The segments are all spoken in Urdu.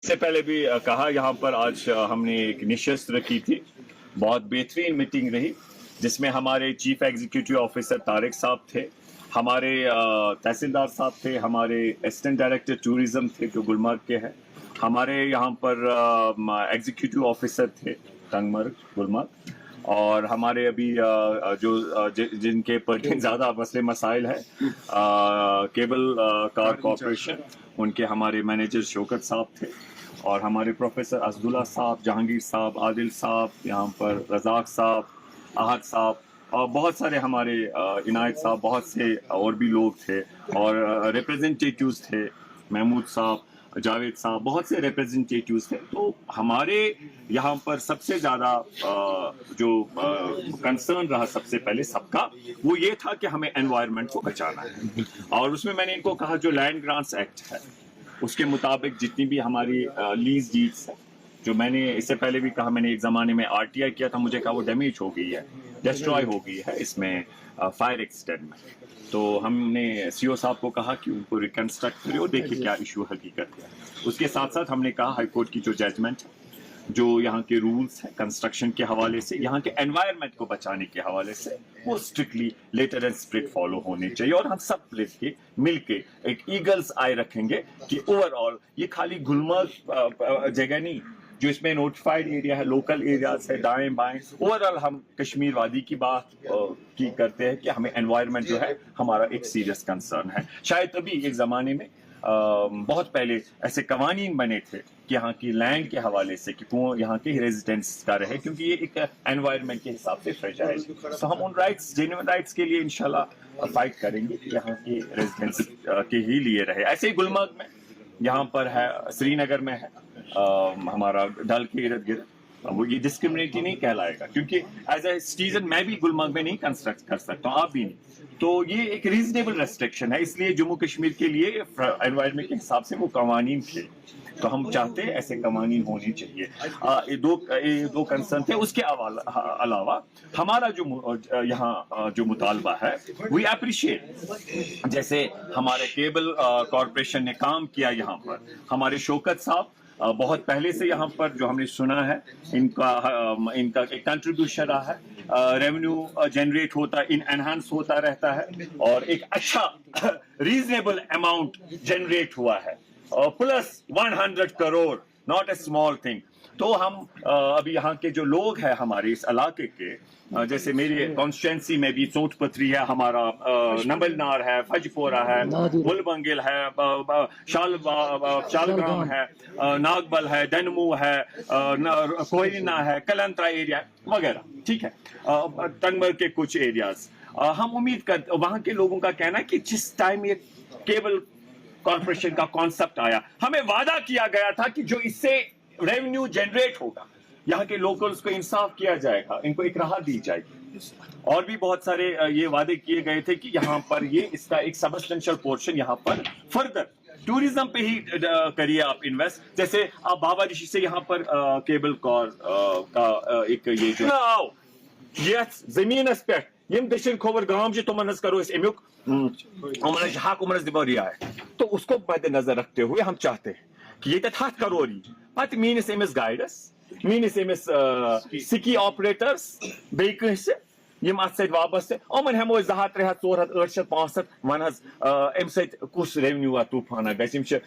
سے پہلے بھی کہا یہاں پر آج ہم نے ایک نشست رکھی تھی، بہت بہترین میٹنگ رہی جس میں ہمارے چیف ایگزیکٹو آفیسر طارق صاحب تھے، ہمارے تحصیلدار صاحب تھے، ہمارے اسسٹنٹ ڈائریکٹر ٹورزم تھے جو گلمرگ کے ہیں، ہمارے یہاں پر ایگزیکٹو آفیسر تھے ٹنگ مرگ گلمرگ، اور ہمارے ابھی جو جن کے پر زیادہ مسئلے مسائل ہیں کیبل کار کارپوریشن، ان کے ہمارے مینیجر شوکت صاحب تھے، اور ہمارے پروفیسر اسداللہ صاحب، جہانگیر صاحب، عادل صاحب، یہاں پر رزاق صاحب، احد صاحب، اور بہت سارے ہمارے عنایت صاحب، بہت سے اور بھی لوگ تھے، اور ریپریزنٹیٹیوز تھے، محمود صاحب، جاوید صاحب، بہت سے ریپریزنٹیٹیوز تھے. تو ہمارے یہاں پر سب سے زیادہ جو کنسرن رہا سب سے پہلے سب کا وہ یہ تھا کہ ہمیں انوائرمنٹ کو بچانا ہے، اور اس میں نے ان کو کہا جو لینڈ گرانٹس ایکٹ ہے اس کے مطابق جتنی بھی ہماری لیز ڈیڈس ہیں، جو میں نے اس سے پہلے بھی کہا، میں نے ایک زمانے میں آر ٹی آئی کیا تھا، مجھے کہا وہ ڈیمیج ہو گئی ہے، ڈسٹرائے ہو گئی ہے اس میں فائر ایکسیڈنٹ میں. تو ہم نے سی او صاحب کو کہا کہ ان کو ریکنسٹرکٹ کرے اور دیکھیں کیا ایشو حقیقت ہے. اس کے ساتھ ساتھ ہم نے کہا ہائی کورٹ کی جو ججمنٹ ہے، جو یہاں کے رولز ہیں کنسٹرکشن کے حوالے سے، یہاں کے انوائرمنٹ کو بچانے کے حوالے سے، وہ strictly letter and spirit follow ہونے چاہیے. اور ہم سب مل کے ایک ایگلز آئی رکھیں گے کہ اوور آل یہ خالی گلمرگ جگہ نہیں جو اس میں نوٹیفائڈ ایریا ہے، لوکل ایریاز ہے، دائیں بائیں، اوور آل ہم کشمیر وادی کی بات کی کرتے ہیں کہ ہمیں انوائرمنٹ جو ہے ہمارا ایک سیریس کنسرن ہے. شاید ابھی ایک زمانے میں بہت پہلے ایسے قوانین بنے تھے کہ یہاں کی لینڈ کے حوالے سے کہ کون یہاں کے ریزیڈنٹس کا رہے، کیونکہ یہ ایک انوائرمنٹ کے حساب سے فریجائل. تو ہم ان رائٹس، جینوئن رائٹس کے لیے انشاءاللہ فائٹ کریں گے کہ یہاں کے ریزیڈنٹس کے ہی لیے رہے. ایسے ہی گلمرگ میں، یہاں پر ہے، سری نگر میں ہے، ہمارا ڈل کے ارد گرد، وہ یہ ڈسکرمنیٹی نہیں کہلائے گا، کیونکہ ایز اے سٹیزن میں بھی گلمرگ میں نہیں کنسٹرکٹ کر سکتا ہوں، آپ بھی نہیں. تو یہ ایک ریزنیبل ریسٹرکشن ہے، اس لیے جموں کشمیر کے لیے انوائرمنٹ کے حساب سے وہ قوانین تھے. تو ہم چاہتے ہیں ایسے قوانین ہونی چاہیے. یہ دو کنسرن تھے. اس کے علاوہ ہمارا جو یہاں جو مطالبہ ہے، وی اپریشیٹ، جیسے ہمارے کیبل کارپوریشن نے کام کیا یہاں پر، ہمارے شوکت صاحب بہت پہلے سے یہاں پر جو ہم نے سنا ہے ان کا ایک کنٹریبیوشن رہا ہے، ریونیو جنریٹ ہوتا، انہانس ہوتا رہتا ہے، اور ایک اچھا ریزنیبل اماؤنٹ جنریٹ ہوا ہے، plus 100 crore, not a small thing. تو ہم ابھی یہاں کے جو لوگ ہیں ہمارے اس علاقے کے، جیسے میری کانسٹیٹوئنسی میں بھی سوٹ پتری ہے، ہمارا نمبل نار ہے، فج پورہ ہے، مل بنگل ہے، شالگرام ہے، ناگبل ہے، ڈنمو ہے، کوئلنا ہے، کلنترا ایریا وغیرہ، ٹھیک ہے، ٹنگمر کے کچھ ایریاز. ہم امید کرتے، وہاں کے لوگوں کا کہنا ہے کہ جس ٹائم یہ کیبل کارپوریشن کا کانسیپٹ آیا، ہمیں وعدہ کیا گیا تھا کہ جو اس سے ریونیو جنریٹ ہوگا یہاں کے لوکلز کو انصاف کیا جائے گا، ان کو ایک راحت دی جائے گی. اور بھی بہت سارے یہ وعدے کیے گئے تھے کہ یہاں پر یہ اس کا ایک سبسٹینشل پورشن یہاں پر فردر ٹوریزم پہ ہی کریے آپ انویسٹ. جیسے آپ بابا رشی سے یہاں پر کیبل کار کا ایک یہ جو آؤ یس زمینس پہ یم دشن کھوور گام تمن کرو اس امیک حق عمرس دمو رعایت. تو اس کو مد نظر رکھتے ہوئے ہم چاہتے ہیں کہ یہ 100 کروڑ پتہ مینس امس گائیڈس، مینس امس سکی آپریٹرس، بیٚیہِ کٲنٛسہِ یم ات سۭتۍ وابستہٕ، یِمن ہٮ۪مو أسۍ 200 300 400 800 500 ون حظ امہِ سۭتۍ کُس ریونیو طوفانہ گژھِ، یم چھِ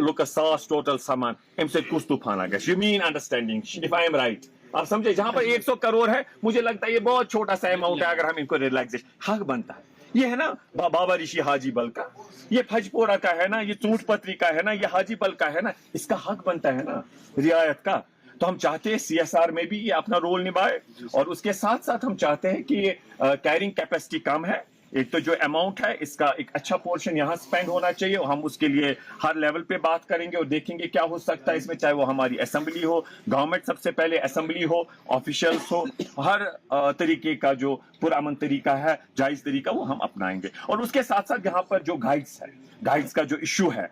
لُکس 100 ٹوٹل سمان، امہِ سۭتۍ کُس طوفانہ گژھِ. یہِ میٲنۍ understanding, if I am right. آپ سمجھے، جہاں پر 100 کروڑ ہے مجھے لگتا ہے یہ بہت چھوٹا سا اماؤنٹ ہے اگر ہم ان کو ریلیکسیشن حق بنتا ہے. یہ ہے نا بابا رشی حاجی بل کا، یہ پھج پورہ کا ہے نا، یہ چونٹ پتری کا ہے نا، یہ حاجی بل کا ہے نا، اس کا حق بنتا ہے نا رعایت کا. تو ہم چاہتے ہیں سی ایس آر میں بھی یہ اپنا رول نبھائے، اور اس کے ساتھ ساتھ ہم چاہتے ہیں کہ یہ کیرنگ کیپیسٹی کم ہے. ایک تو جو اماؤنٹ ہے اس کا ایک اچھا پورشن یہاں اسپینڈ ہونا چاہیے، ہم اس کے لیے ہر لیول پہ بات کریں گے اور دیکھیں گے کیا ہو سکتا ہے اس میں، چاہے وہ ہماری اسمبلی ہو، گورنمنٹ سب سے پہلے اسمبلی ہو، آفیشلس ہو، ہر طریقے کا جو پرامن طریقہ ہے، جائز طریقہ، وہ ہم اپنائیں گے. اور اس کے ساتھ ساتھ یہاں پر جو گائیڈس ہے، گائیڈس کا جو ایشو ہے،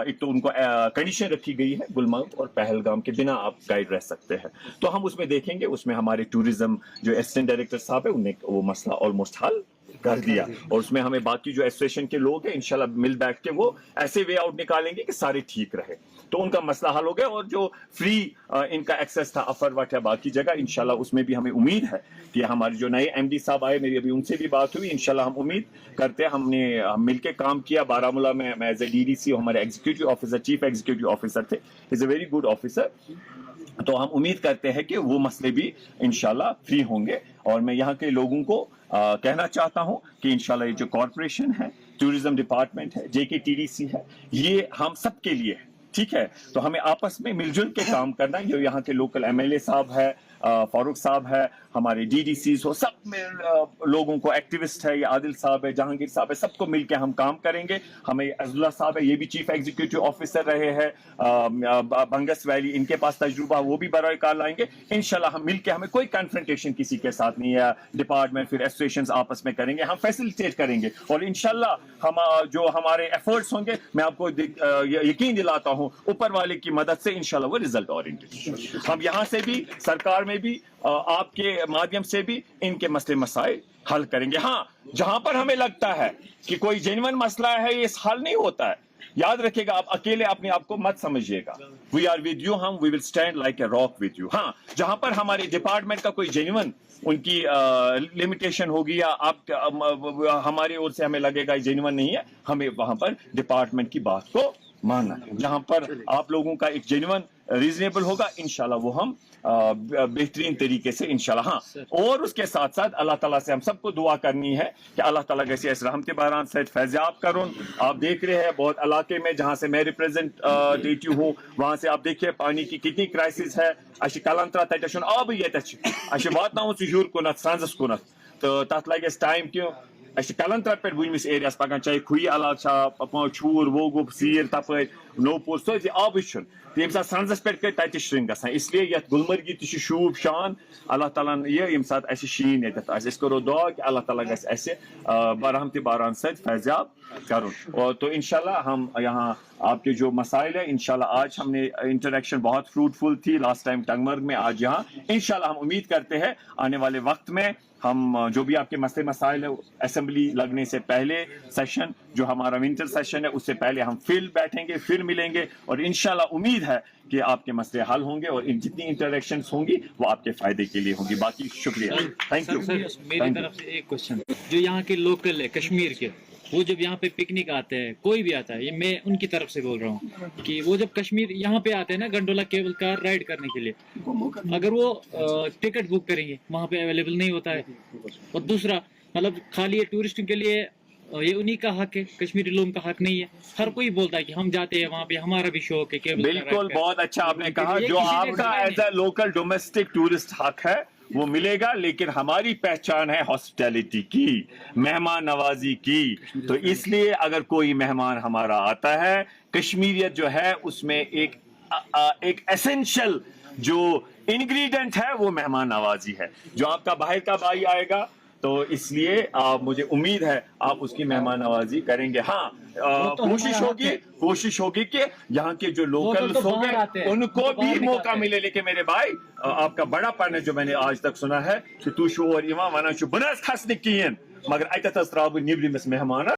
ایک تو ان کو کنڈیشن رکھی گئی ہے گلمرگ اور پہلگام کے بنا آپ گائیڈ رہ سکتے ہیں. تو ہم اس میں دیکھیں گے، اس میں ہمارے ٹوریزم جو اسسٹنٹ ڈائریکٹر صاحب ہے ان نے وہ مسئلہ آلموسٹ حل کر دیا, اور اس میں ہمیں باقی جو ایسوسیشن کے لوگ ہیں انشاءاللہ مل بیٹھ کے وہ ایسے وے آؤٹ نکالیں گے کہ سارے ٹھیک رہے, تو ان کا مسئلہ حل ہو گیا. اور جو فری ان کا ایکسیس تھا افر وٹ یا باقی جگہ, انشاءاللہ اس میں بھی ہمیں امید ہے کہ ہمارے جو نئے ایم ڈی صاحب آئے, میری ابھی ان سے بھی بات ہوئی, انشاءاللہ ہم امید کرتے ہیں, ہم مل کے کام کیا بارہمولہ میں as A D D C, ہمارے executive officer chief executive officer تھے, is a very good officer, تو ہم امید کرتے ہیں کہ وہ مسئلے بھی انشاءاللہ فری ہوں گے. اور میں یہاں کے لوگوں کو کہنا چاہتا ہوں کہ انشاءاللہ یہ جو کارپوریشن ہے, ٹورزم ڈپارٹمنٹ ہے, جے کے ٹی ڈی سی ہے, یہ ہم سب کے لیے ہے, ٹھیک ہے, تو ہمیں آپس میں مل جل کے کام کرنا ہے. جو یہاں کے لوکل ایم ایل اے صاحب ہے, فاروق صاحب ہے, ہمارے ڈی ڈی سیز ہو, سب لوگوں کو, ایکٹیوسٹ ہے, یہ عادل صاحب ہے, جہانگیر صاحب ہے, سب کو مل کے ہم کام کریں گے. ہمیں عزلہ صاحب ہے, یہ بھی چیف ایگزیکٹو آفیسر رہے ہیں بنگس ویلی, ان کے پاس تجربہ, وہ بھی برائے کار لائیں گے انشاءاللہ. ہم مل کے, ہمیں کوئی کنفرنٹیشن کسی کے ساتھ نہیں ہے, ڈپارٹمنٹ پھر ایسوسیشنز آپس میں کریں گے, ہم فیسیلیٹیٹ کریں گے, اور انشاءاللہ ہم جو ہمارے ایفرٹس ہوں گے, میں آپ کو یقین دلاتا ہوں اوپر والے کی مدد سے انشاءاللہ وہ رزلٹ اورینٹڈ. ہم یہاں سے بھی, سرکار میں بھی, آپ کے مادھیم سے بھی ان کے مسئلے مسائل حل کریں گے. ہاں, جہاں پر ہمیں لگتا ہے کہ کوئی جینون مسئلہ ہے, یہ حل نہیں ہوتا ہے, یاد رکھیے گا, آپ اکیلے اپنے آپ کو مت سمجھیے گا. وی آر ود یو, ہم we will stand like a rock with you. ہاں, جہاں پر ہمارے ڈپارٹمنٹ کا کوئی جینون ان کی لمیٹیشن ہوگی, یا آپ ہماری اور سے ہمیں لگے گا جینون نہیں ہے, ہمیں وہاں پر ڈپارٹمنٹ کی بات کو ماننا ہے. جہاں پر آپ لوگوں کا ایک جینون ریزنیبل ہوگا, انشاءاللہ وہ ہم بہترین طریقے سے انشاءاللہ. ہاں, اور اس کے ساتھ ساتھ اللہ تعالیٰ سے ہم سب کو دعا کرنی ہے کہ اللہ تعالیٰ کیسے اس رحمت باران سے فیضیاب کرون. آپ دیکھ رہے ہیں بہت علاقے میں جہاں سے میں ریپریزنٹیٹیو ہوں, وہاں سے آپ دیکھیے پانی کی کتنی کرائسس ہے. اچھا کلنترا تتہ آب یہ اچھا واتناؤ ہور کُنتھ سرنزس کُنتھ, تو تَتھ لگہِ اَسہِ ٹایم کہِ اَسہِ کلنترا پٮ۪ٹھ بُنمِس ایریاہس پکان, چاہے کھُہہِ علاقہٕ چھا, چھوٗر ووگُپ سیٖر تپٲرۍ نوپور سٲرسٕے آبٕے چھُنہٕ. تہٕ ییٚمہِ ساتہٕ سرنزس پٮ۪ٹھ کٔرۍ تتہِ شرنٛک گژھان, اس لیے یتھ گلمرگی تہِ چھُ شوٗب شان اللہ تعالیٰ ہن یہِ ییٚمہِ ساتہٕ اَسہِ شیٖن ییٚتٮ۪تھ آسہِ. أسۍ کرو دعا کہ اللہ تعالیٰ گژھِ اَسہِ رحمتِ باران سۭتۍ فیضیاب کرُن. اور تو انشاءاللہ ہم یہاں آپ کے جو مسائل ہیں, انشاءاللہ آج ہم نے انٹریکشن بہت فروٹفل تھی لاسٹ ٹائم ٹنگمرگ میں, آج یہاں انشاءاللہ ہم امید کرتے ہیں آنے والے وقت میں ہم جو بھی آپ کے مسئلے مسائل ہیں, اسمبلی لگنے سے پہلے سیشن جو ہمارا ونٹر سیشن ہے اس سے پہلے ہم پھر بیٹھیں گے, پھر ملیں گے, اور انشاءاللہ امید ہے کہ آپ کے مسئلے حل ہوں گے, اور جتنی انٹریکشنز ہوں گی وہ آپ کے فائدے کے لیے ہوں گی. باقی شکریہ, تھینک یو. میری طرف سے ایک کوشچن, جو یہاں کے لوکل ہے کشمیر کے, وہ جب یہاں پہ پکنک آتے ہیں, کوئی بھی آتا ہے, یہ میں ان کی طرف سے بول رہا ہوں کہ وہ جب کشمیر یہاں پہ آتے ہیں نا گنڈولا کیبل کار رائڈ کرنے کے لیے, اگر وہ ٹکٹ بک کریں گے وہاں پہ اویلیبل نہیں ہوتا ہے. اور دوسرا مطلب خالی یہ ٹورسٹ کے لیے یہ انہی کا حق ہے, کشمیری لوگوں کا حق نہیں ہے. ہر کوئی بولتا ہے کہ ہم جاتے ہیں وہاں پہ, ہمارا بھی شوق ہے کیبل. بالکل, بہت اچھا آپ نے کہا, جو آپ کا as a local domestic tourist حق ہے وہ ملے گا, لیکن ہماری پہچان ہے ہاسپٹیلٹی کی, مہمان نوازی کی. تو اس لیے اگر کوئی مہمان ہمارا آتا ہے, کشمیریت جو ہے اس میں ایک ایسنشل جو انگریڈینٹ ہے وہ مہمان نوازی ہے. جو آپ کا باہر کا بھائی آئے گا تو اس لیے مجھے امید ہے آپ اس کی مہمان نوازی کریں گے. ہاں, کوشش ہوگی کہ یہاں کے جو لوکلز ہوں گے ان کو بھی موقع ملے. لیکن میرے بھائی, آپ کا بڑا پن ہے جو میں نے آج تک سنا ہے کہ تو شو اور ایمان ونان چھو بناس کھسنے کین, مگر اتت تراو بہ نیبرمس مہمان